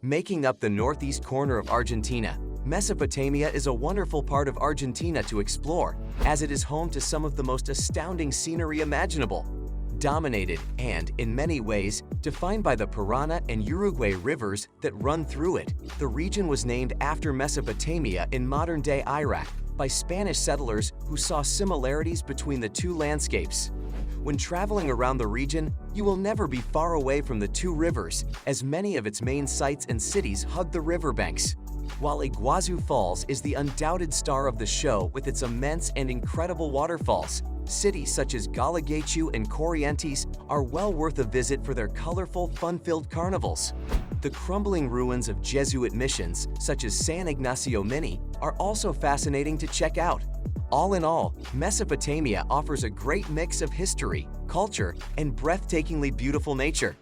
Making up the northeast corner of Argentina, Mesopotamia is a wonderful part of Argentina to explore, as it is home to some of the most astounding scenery imaginable. Dominated and, in many ways, defined by the Parana and Uruguay rivers that run through it, the region was named after Mesopotamia in modern-day Iraq by Spanish settlers who saw similarities between the two landscapes. When traveling around the region, you will never be far away from the two rivers, as many of its main sites and cities hug the riverbanks. While Iguazu Falls is the undoubted star of the show with its immense and incredible waterfalls, cities such as Gualeguaychú and Corrientes are well worth a visit for their colorful, fun-filled carnivals. The crumbling ruins of Jesuit missions, such as San Ignacio Mini, are also fascinating to check out. All in all, Mesopotamia offers a great mix of history, culture, and breathtakingly beautiful nature.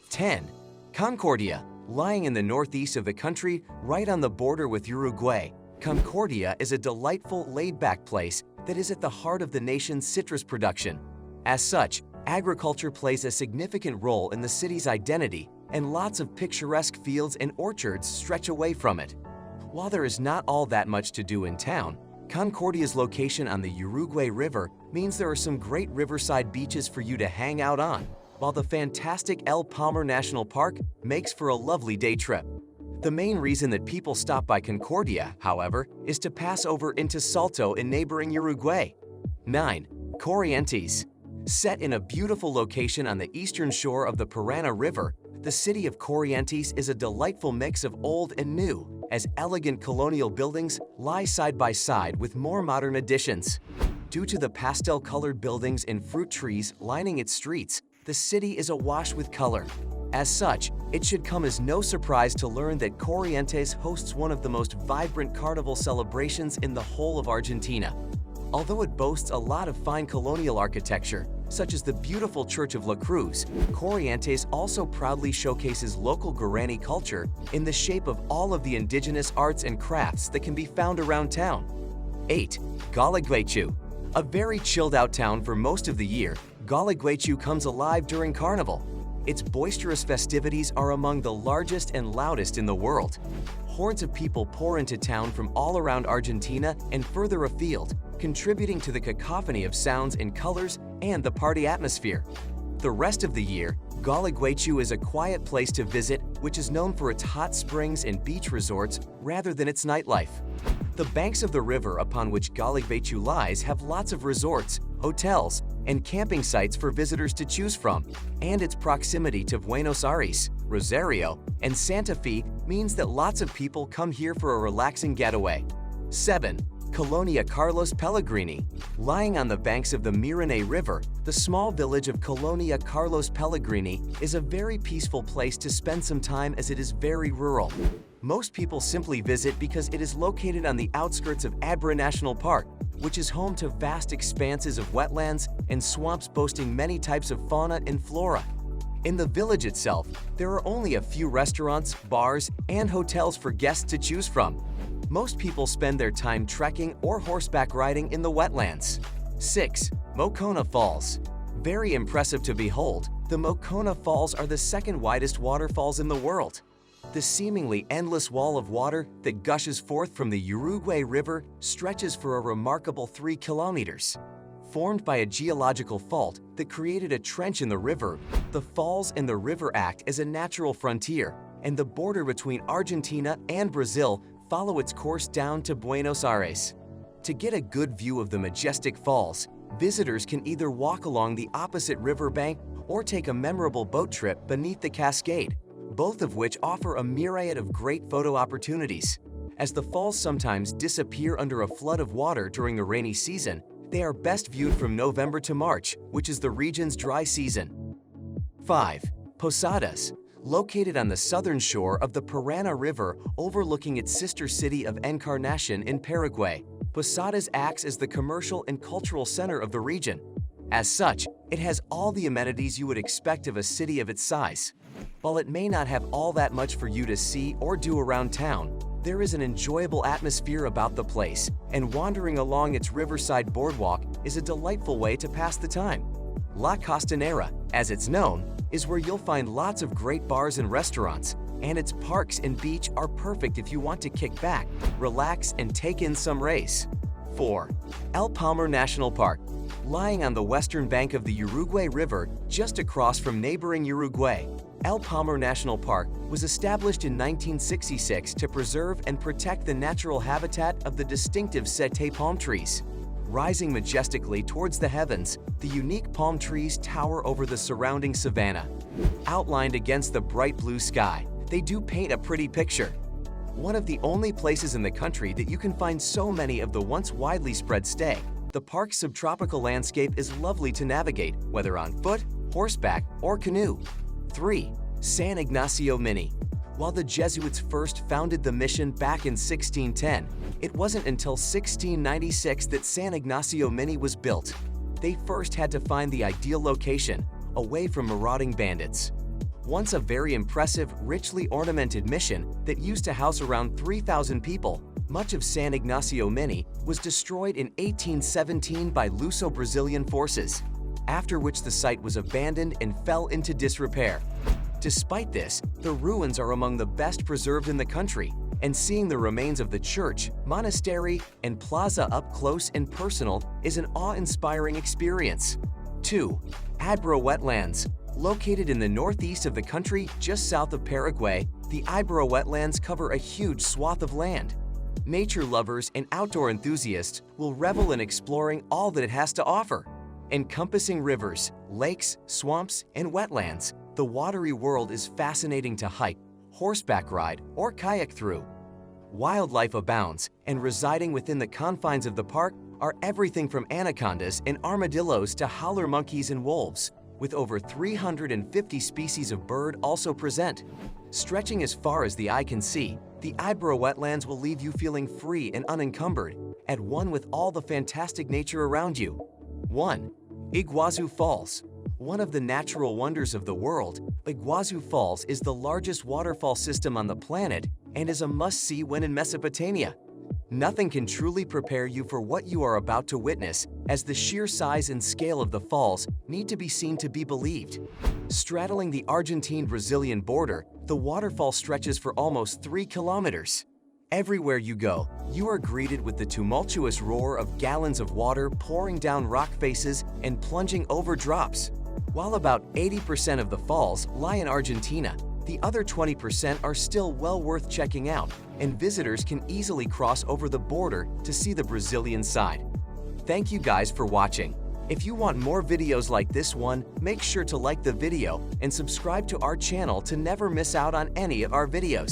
10. Concordia. Lying in the northeast of the country, right on the border with Uruguay, Concordia is a delightful, laid-back place that is at the heart of the nation's citrus production. As such, agriculture plays a significant role in the city's identity, and lots of picturesque fields and orchards stretch away from it. While there is not all that much to do in town, Concordia's location on the Uruguay River means there are some great riverside beaches for you to hang out on, while the fantastic El Palmar National Park makes for a lovely day trip. The main reason that people stop by Concordia, however, is to pass over into Salto in neighboring Uruguay. 9. Corrientes. Set in a beautiful location on the eastern shore of the Parana River, the city of Corrientes is a delightful mix of old and new, as elegant colonial buildings lie side by side with more modern additions. Due to the pastel-colored buildings and fruit trees lining its streets, the city is awash with color. As such, it should come as no surprise to learn that Corrientes hosts one of the most vibrant carnival celebrations in the whole of Argentina. Although it boasts a lot of fine colonial architecture, such as the beautiful Church of La Cruz, Corrientes also proudly showcases local Guarani culture in the shape of all of the indigenous arts and crafts that can be found around town. 8. Gualeguaychú. A very chilled-out town for most of the year, Gualeguaychú comes alive during Carnival. Its boisterous festivities are among the largest and loudest in the world. Hordes of people pour into town from all around Argentina and further afield, contributing to the cacophony of sounds and colors and the party atmosphere. The rest of the year, Gualeguaychú is a quiet place to visit, which is known for its hot springs and beach resorts rather than its nightlife. The banks of the river upon which Gualeguaychú lies have lots of resorts, hotels, and camping sites for visitors to choose from, and its proximity to Buenos Aires, Rosario, and Santa Fe means that lots of people come here for a relaxing getaway. 7. Colonia Carlos Pellegrini. Lying on the banks of the Miranay River, the small village of Colonia Carlos Pellegrini is a very peaceful place to spend some time as it is very rural. Most people simply visit because it is located on the outskirts of Abra National Park, which is home to vast expanses of wetlands and swamps boasting many types of fauna and flora. In the village itself, there are only a few restaurants, bars, and hotels for guests to choose from. Most people spend their time trekking or horseback riding in the wetlands. 6. Mocona Falls. Very impressive to behold, the Mocona Falls are the second widest waterfalls in the world. The seemingly endless wall of water that gushes forth from the Uruguay River stretches for a remarkable 3 kilometers. Formed by a geological fault that created a trench in the river, the falls and the river act as a natural frontier, and the border between Argentina and Brazil follow its course down to Buenos Aires. To get a good view of the majestic falls, visitors can either walk along the opposite riverbank or take a memorable boat trip beneath the cascade, both of which offer a myriad of great photo opportunities. As the falls sometimes disappear under a flood of water during the rainy season, they are best viewed from November to March, which is the region's dry season. 5. Posadas. Located on the southern shore of the Parana River overlooking its sister city of Encarnacion in Paraguay, Posadas acts as the commercial and cultural center of the region. As such, it has all the amenities you would expect of a city of its size. While it may not have all that much for you to see or do around town, there is an enjoyable atmosphere about the place, and wandering along its riverside boardwalk is a delightful way to pass the time. La Costanera, as it's known, is where you'll find lots of great bars and restaurants, and its parks and beach are perfect if you want to kick back, relax, and take in some rays. 4. El Palmar National Park. Lying on the western bank of the Uruguay River, just across from neighboring Uruguay, El Palmar National Park was established in 1966 to preserve and protect the natural habitat of the distinctive Sete palm trees. Rising majestically towards the heavens, the unique palm trees tower over the surrounding savanna. Outlined against the bright blue sky, they do paint a pretty picture. One of the only places in the country that you can find so many of the once widely spread stag, the park's subtropical landscape is lovely to navigate, whether on foot, horseback, or canoe. 3. San Ignacio Mini. While the Jesuits first founded the mission back in 1610, it wasn't until 1696 that San Ignacio Mini was built. They first had to find the ideal location, away from marauding bandits. Once a very impressive, richly ornamented mission that used to house around 3,000 people, much of San Ignacio Mini was destroyed in 1817 by Luso-Brazilian forces, after which the site was abandoned and fell into disrepair. Despite this, the ruins are among the best preserved in the country, and seeing the remains of the church, monastery, and plaza up close and personal is an awe-inspiring experience. 2. Ibero Wetlands. Located in the northeast of the country, just south of Paraguay, the Ibero Wetlands cover a huge swath of land. Nature lovers and outdoor enthusiasts will revel in exploring all that it has to offer. Encompassing rivers, lakes, swamps, and wetlands, the watery world is fascinating to hike, horseback ride, or kayak through. Wildlife abounds, and residing within the confines of the park are everything from anacondas and armadillos to howler monkeys and wolves, with over 350 species of bird also present. Stretching as far as the eye can see, the Ibero Wetlands will leave you feeling free and unencumbered, at one with all the fantastic nature around you. 1. Iguazu Falls. One of the natural wonders of the world, Iguazu Falls is the largest waterfall system on the planet and is a must-see when in Mesopotamia. Nothing can truly prepare you for what you are about to witness, as the sheer size and scale of the falls need to be seen to be believed. Straddling the Argentine-Brazilian border, the waterfall stretches for almost 3 kilometers. Everywhere you go, you are greeted with the tumultuous roar of gallons of water pouring down rock faces and plunging over drops. While about 80% of the falls lie in Argentina, the other 20% are still well worth checking out, and visitors can easily cross over the border to see the Brazilian side. Thank you guys for watching. If you want more videos like this one, make sure to like the video and subscribe to our channel to never miss out on any of our videos.